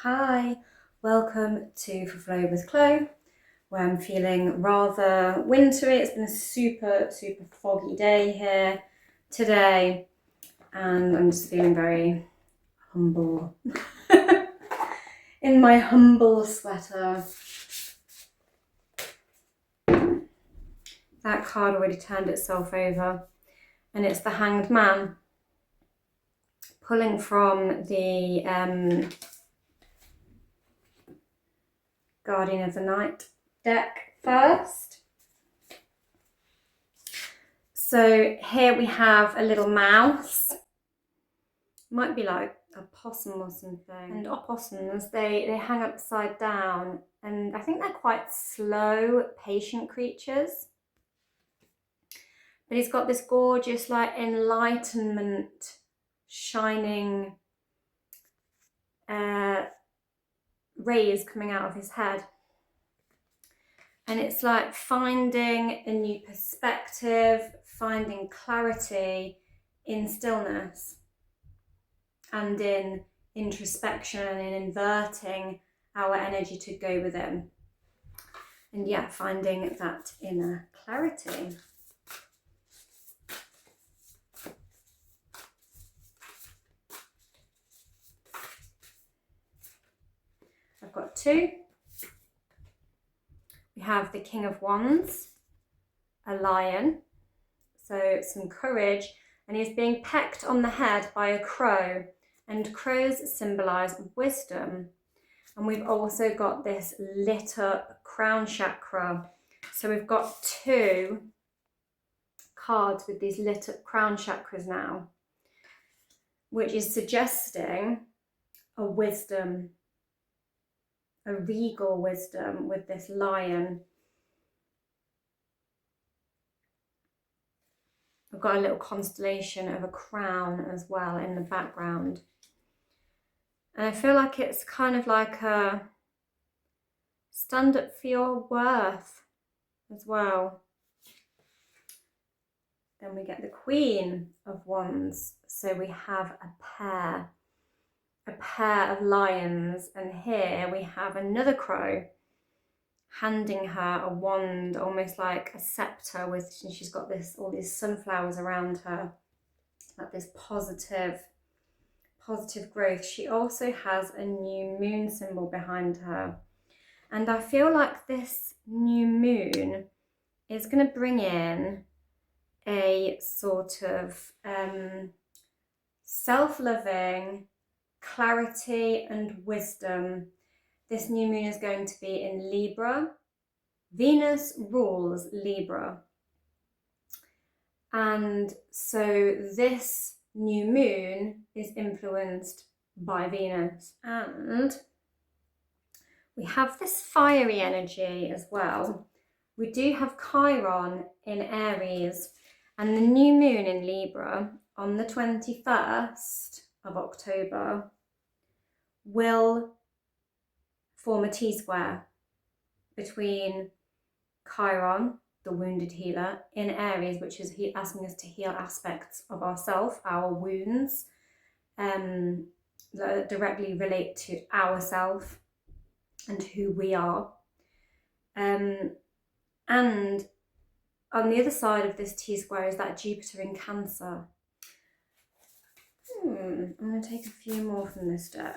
Hi, welcome to For Flow with Chloe, where I'm feeling rather wintry. It's been a super foggy day here today, and I'm just feeling very humble in my humble sweater. That card already turned itself over, and it's the Hanged Man, pulling from the Guardian of the Night deck first. So here we have a little mouse. Might be like a possum or something. And opossums, they hang upside down, and I think they're quite slow, patient creatures. But he's got this gorgeous like enlightenment, shining rays coming out of his head. And it's like finding a new perspective, finding clarity in stillness and in introspection and in inverting our energy to go within. And yeah, finding that inner clarity. I've got two. We have the King of Wands, a lion, so some courage, and he's being pecked on the head by a crow, and crows symbolise wisdom. And we've also got this lit up crown chakra. So we've got two cards with these lit up crown chakras now, which is suggesting a wisdom, a regal wisdom with this lion. I've got a little constellation of a crown as well in the background. And I feel like it's kind of like a stand up for your worth as well. Then we get the Queen of Wands. So we have a pair of lions, and here we have another crow handing her a wand, almost like a scepter, with, and she's got this, all these sunflowers around her, like this positive growth. She also has a new moon symbol behind her, and I feel like this new moon is going to bring in a sort of self-loving clarity and wisdom. This new moon is going to be in Libra. Venus rules Libra. And so this new moon is influenced by Venus. And we have this fiery energy as well. We do have Chiron in Aries, and the new moon in Libra on the 21st of October will form a T-square between Chiron, the wounded healer, in Aries, which is asking us to heal aspects of ourself, our wounds, that directly relate to ourself and who we are. And on the other side of this T-square is that Jupiter in Cancer. I'm going to take a few more from this deck.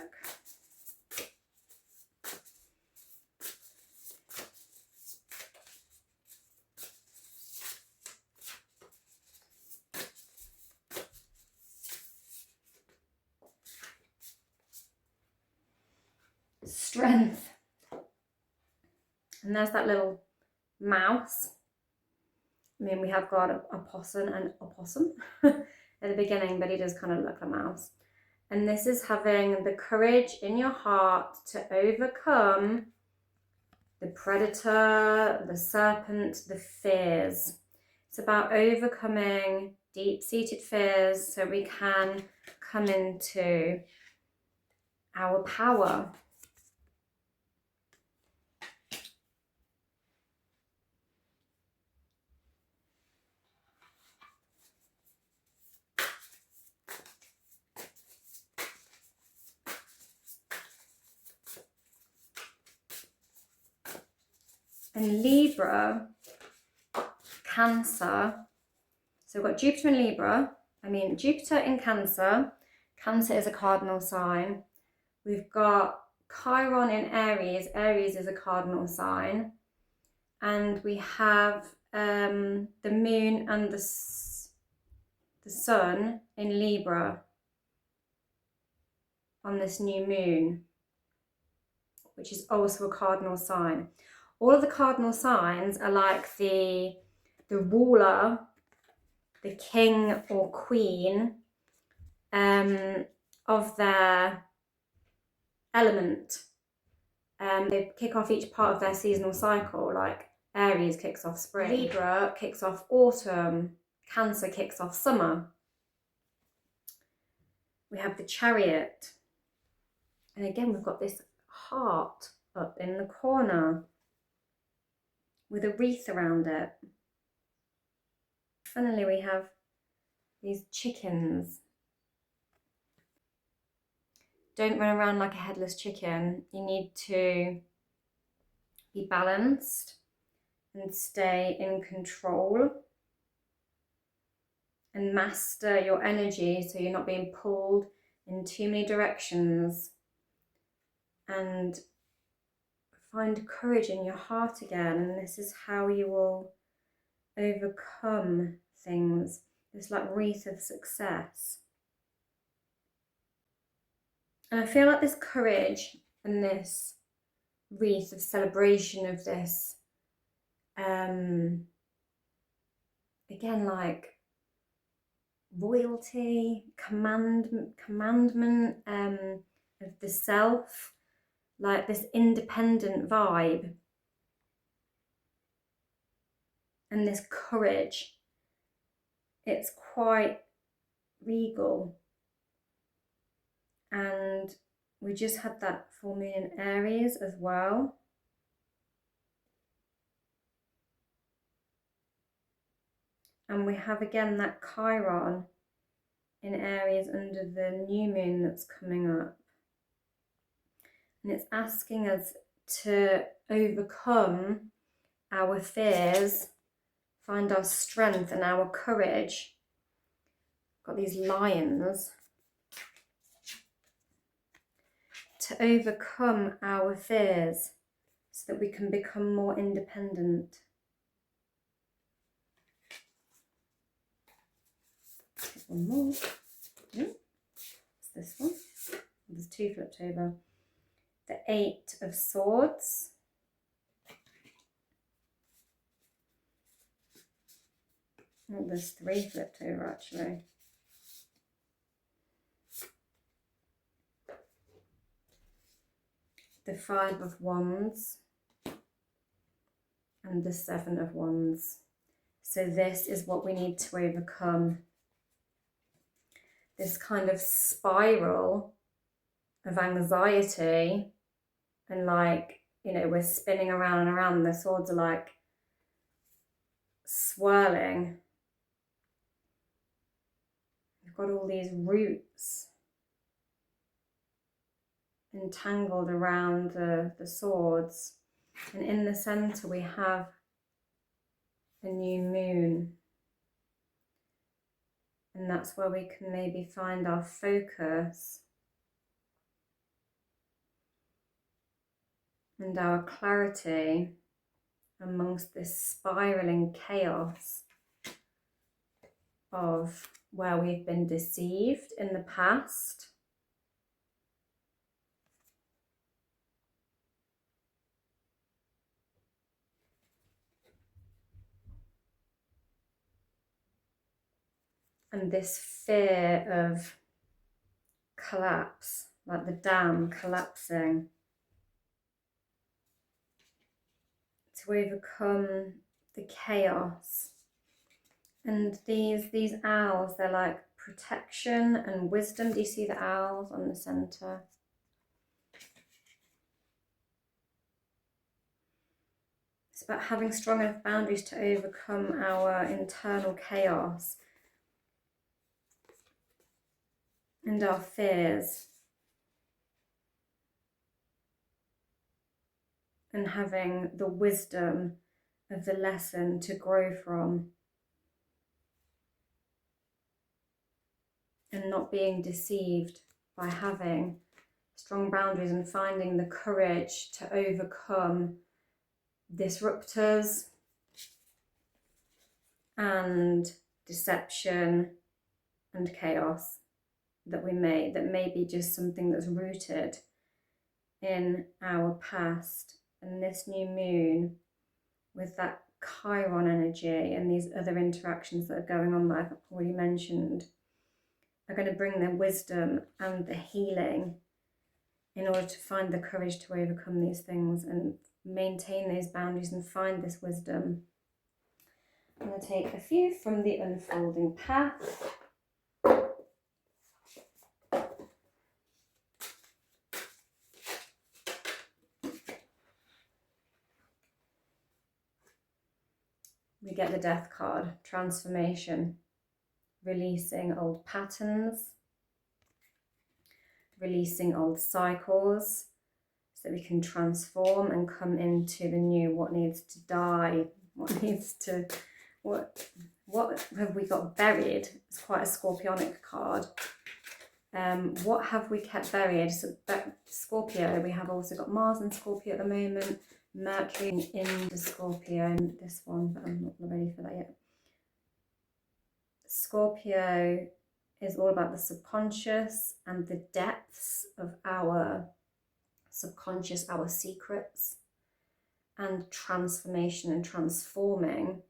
Strength. And there's that little mouse. I mean, we have got a possum and opossum at the beginning, but he does kind of look like a mouse. And this is having the courage in your heart to overcome the predator, the serpent, the fears. It's about overcoming deep-seated fears so we can come into our power. And Libra, Cancer. So we've got Jupiter in Libra. Jupiter in Cancer. Cancer is a cardinal sign. We've got Chiron in Aries. Aries is a cardinal sign. And we have the moon and the sun in Libra on this new moon, which is also a cardinal sign. All of the cardinal signs are like the ruler, the king or queen of their element. They kick off each part of their seasonal cycle, like Aries kicks off spring, Libra kicks off autumn, Cancer kicks off summer. We have the Chariot. And again, we've got this heart up in the corner with a wreath around it. Finally, we have these chickens. Don't run around like a headless chicken. You need to be balanced and stay in control and master your energy so you're not being pulled in too many directions, and find courage in your heart again. And this is how you will overcome things. This like wreath of success. And I feel like this courage and this wreath of celebration of this, again, like royalty, commandment of the self, like this independent vibe. And this courage, it's quite regal. And we just had that full moon in Aries as well. And we have again that Chiron in Aries under the new moon that's coming up. And it's asking us to overcome our fears, find our strength and our courage. Got these lions. To overcome our fears so that we can become more independent. One more. It's this one. There's two flipped over. The Eight of Swords. Oh, there's three flipped over actually. The Five of Wands and the Seven of Wands. So this is what we need to overcome. This kind of spiral of anxiety, and like, you know, we're spinning around and around. The swords are like swirling. We've got all these roots entangled around the swords, and in the center we have a new moon, and that's where we can maybe find our focus and our clarity amongst this spiraling chaos of where we've been deceived in the past. And this fear of collapse, like the dam collapsing. To overcome the chaos. And these owls, they're like protection and wisdom. Do you see the owls on the center? It's about having strong enough boundaries to overcome our internal chaos and our fears. and having the wisdom of the lesson to grow from, and not being deceived by having strong boundaries and finding the courage to overcome disruptors and deception and chaos that may be just something that's rooted in our past. And this new moon, with that Chiron energy and these other interactions that are going on that I've already mentioned, are going to bring the wisdom and the healing in order to find the courage to overcome these things and maintain those boundaries and find this wisdom. I'm going to take a few from the unfolding path. We get the Death card, transformation, releasing old patterns, releasing old cycles so that we can transform and come into the new. What needs to die, what have we got buried? It's quite a scorpionic card. What have we kept buried? So Scorpio, we have also got Mars in Scorpio at the moment, Mercury in the Scorpio, this one, but I'm not ready for that yet. Scorpio is all about the subconscious and the depths of our subconscious, our secrets, and transformation and transforming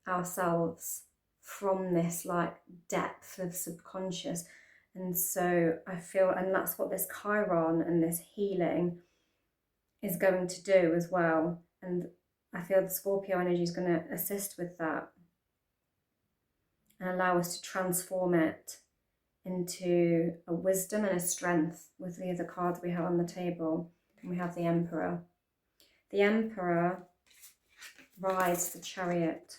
ourselves from this like depth of subconscious. And so I feel, and that's what this Chiron and this healing is going to do as well. And I feel the Scorpio energy is going to assist with that and allow us to transform it into a wisdom and a strength with the other cards we have on the table. And we have the Emperor. The Emperor rides the chariot.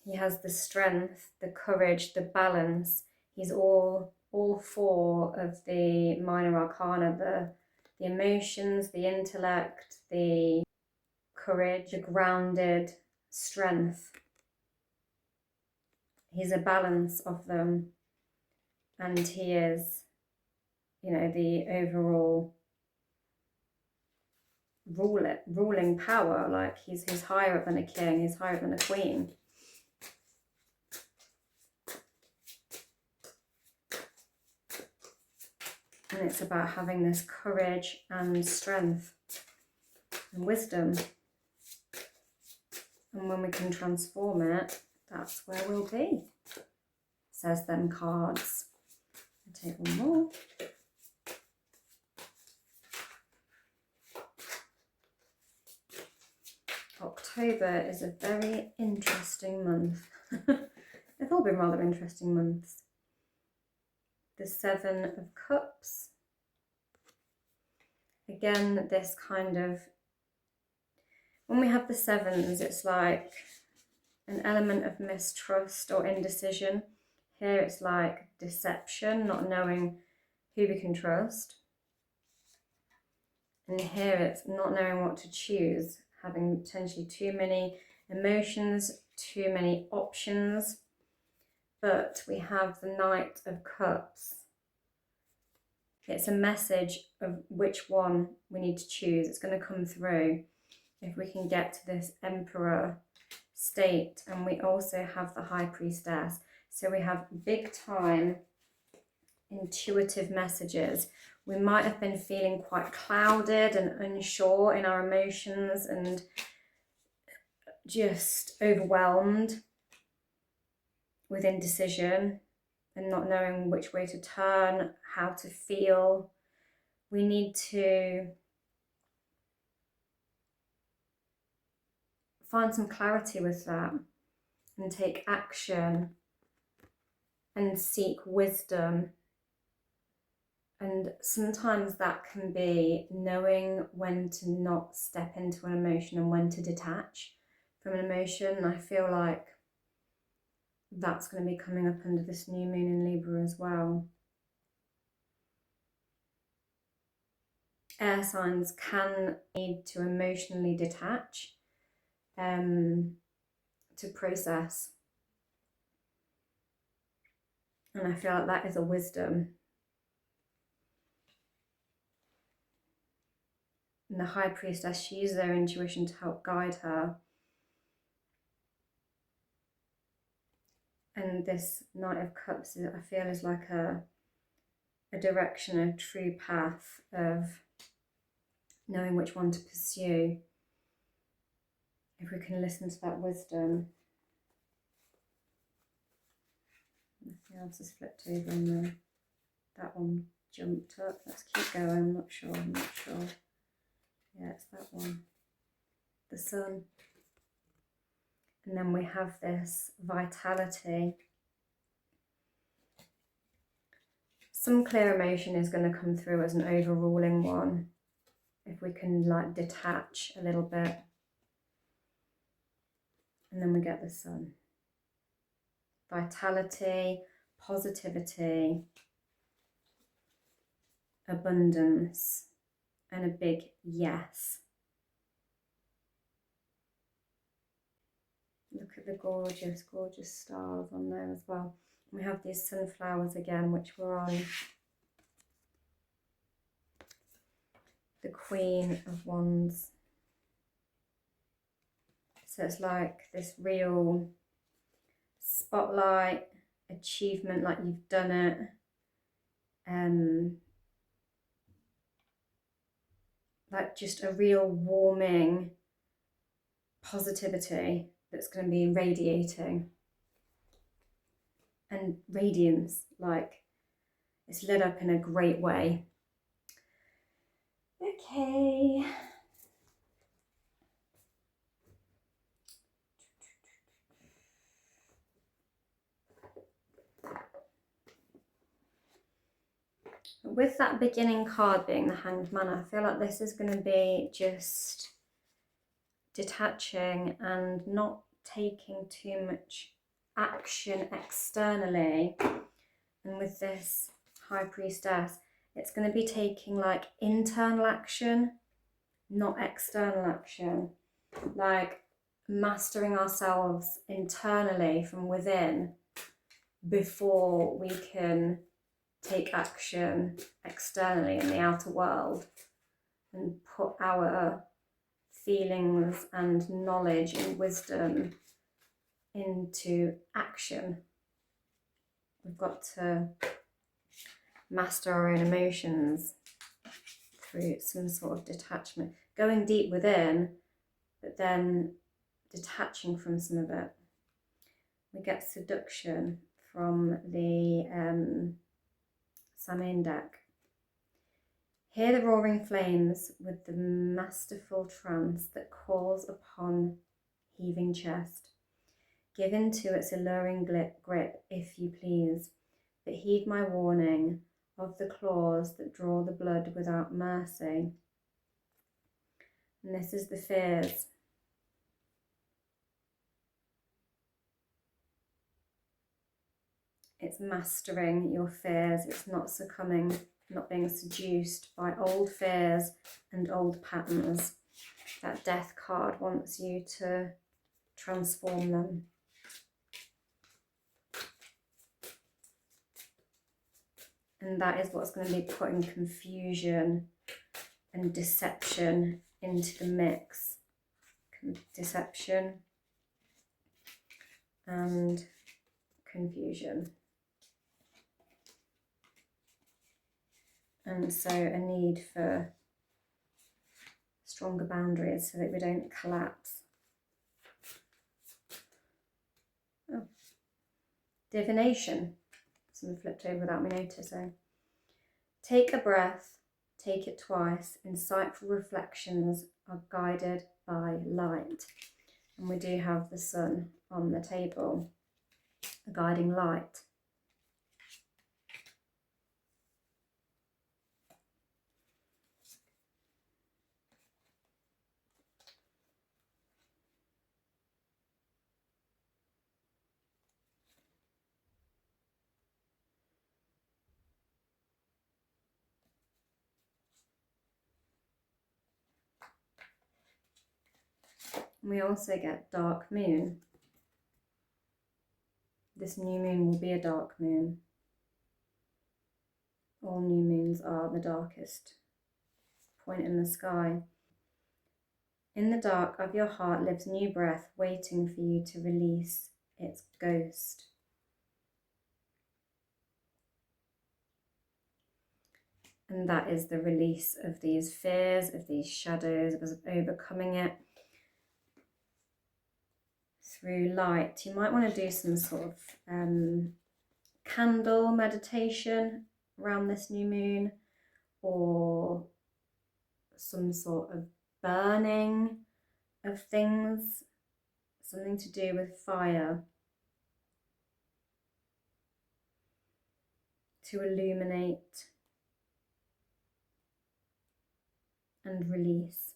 He has the strength, the courage, the balance. He's all four of the minor arcana, the emotions, the intellect, the courage, the grounded strength. He's a balance of them, and he is, you know, the overall ruling power. Like he's higher up than a king, he's higher up than a queen. And it's about having this courage and strength and wisdom. And when we can transform it, that's where we'll be, says them cards. I'll take one more. October is a very interesting month. They've all been rather interesting months. The Seven of Cups. Again, this kind of, when we have the sevens, it's like an element of mistrust or indecision. Here it's like deception, not knowing who we can trust. And here it's not knowing what to choose, having potentially too many emotions, too many options. But we have the Knight of Cups. It's a message of which one we need to choose. It's going to come through if we can get to this Emperor state. And we also have the High Priestess. So we have big time intuitive messages. We might have been feeling quite clouded and unsure in our emotions and just overwhelmed with indecision and not knowing which way to turn, how to feel. We need to find some clarity with that and take action and seek wisdom. And sometimes that can be knowing when to not step into an emotion and when to detach from an emotion. And I feel like that's going to be coming up under this new moon in Libra as well. air signs can need to emotionally detach to process. And I feel like that is a wisdom. And the High Priestess, she uses her intuition to help guide her. And this Knight of Cups, I feel, is like a direction, a true path of knowing which one to pursue. If we can listen to that wisdom. Nothing else has flipped over and that one jumped up. Let's keep going. I'm not sure. Yeah, it's that one. The Sun. And then we have this vitality. Some clear emotion is going to come through as an overruling one. If we can like detach a little bit. And then we get the Sun. Vitality, positivity, abundance, and a big yes. Look at the gorgeous, gorgeous stars on there as well. We have these sunflowers again, which were on the Queen of Wands. So it's like this real spotlight, achievement, like you've done it. Like just a real warming positivity that's going to be radiating. And radiance, like it's lit up in a great way. Okay. With that beginning card being the Hanged Man, I feel like this is going to be just detaching and not taking too much action externally. And with this High Priestess, it's going to be taking like internal action, not external action. Like mastering ourselves internally from within before we can take action externally in the outer world and put our feelings and knowledge and wisdom into action. We've got to master our own emotions through some sort of detachment, going deep within, but then detaching from some of it. We get seduction from the Samain deck. Hear the roaring flames with the masterful trance that calls upon heaving chest. Give in to its alluring grip, if you please, but heed my warning of the claws that draw the blood without mercy. And this is the fears. It's mastering your fears. It's not succumbing, not being seduced by old fears and old patterns. That Death card wants you to transform them. And that is what's going to be putting confusion and deception into the mix. Deception and confusion. And so a need for stronger boundaries so that we don't collapse. Oh. Divination. Something flipped over without me noticing. Take a breath, take it twice. Insightful reflections are guided by light. And we do have the Sun on the table, a guiding light. We also get dark moon. This new moon will be a dark moon. All new moons are the darkest point in the sky. In the dark of your heart lives new breath waiting for you to release its ghost. And that is the release of these fears, of these shadows, of overcoming it through light. You might want to do some sort of candle meditation around this new moon, or some sort of burning of things, something to do with fire, to illuminate and release.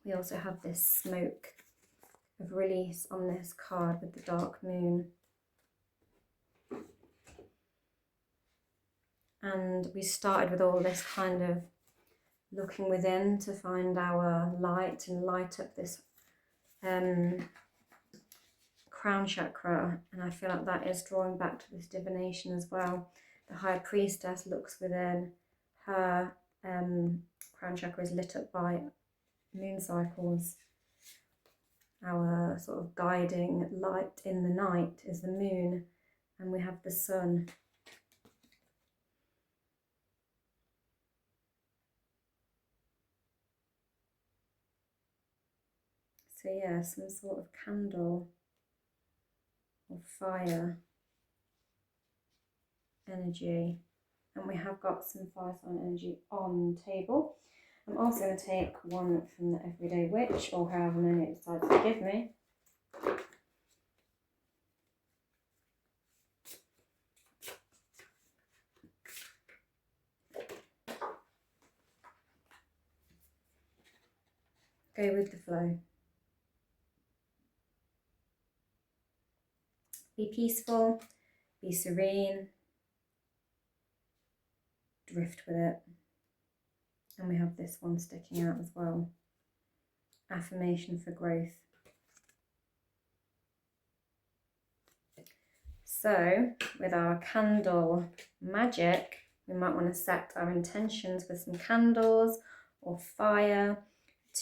We also have this smoke of release on this card with the dark moon. And we started with all this kind of looking within to find our light and light up this crown chakra. And I feel like that is drawing back to this divination as well. The high priestess looks within. Her crown chakra is lit up by moon cycles. Our sort of guiding light in the night is the moon, and we have the sun. So yeah, some sort of candle or fire energy. And we have got some fire sign energy on the table. I'm also going to take one from the Everyday Witch, or however many it decides to give me. Go with the flow. Be peaceful, be serene, drift with it. And we have this one sticking out as well. Affirmation for growth. So with our candle magic, we might want to set our intentions with some candles or fire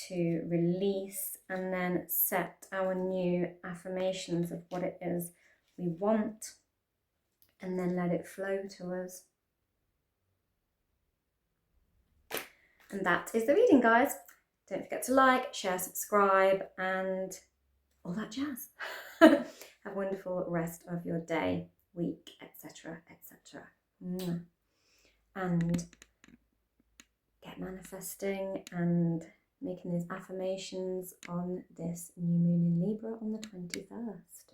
to release, and then set our new affirmations of what it is we want, and then let it flow to us. And that is the reading, guys. Don't forget to like, share, subscribe, and all that jazz. Have a wonderful rest of your day, week, etc., etc. And get manifesting and making these affirmations on this new moon in Libra on the 21st.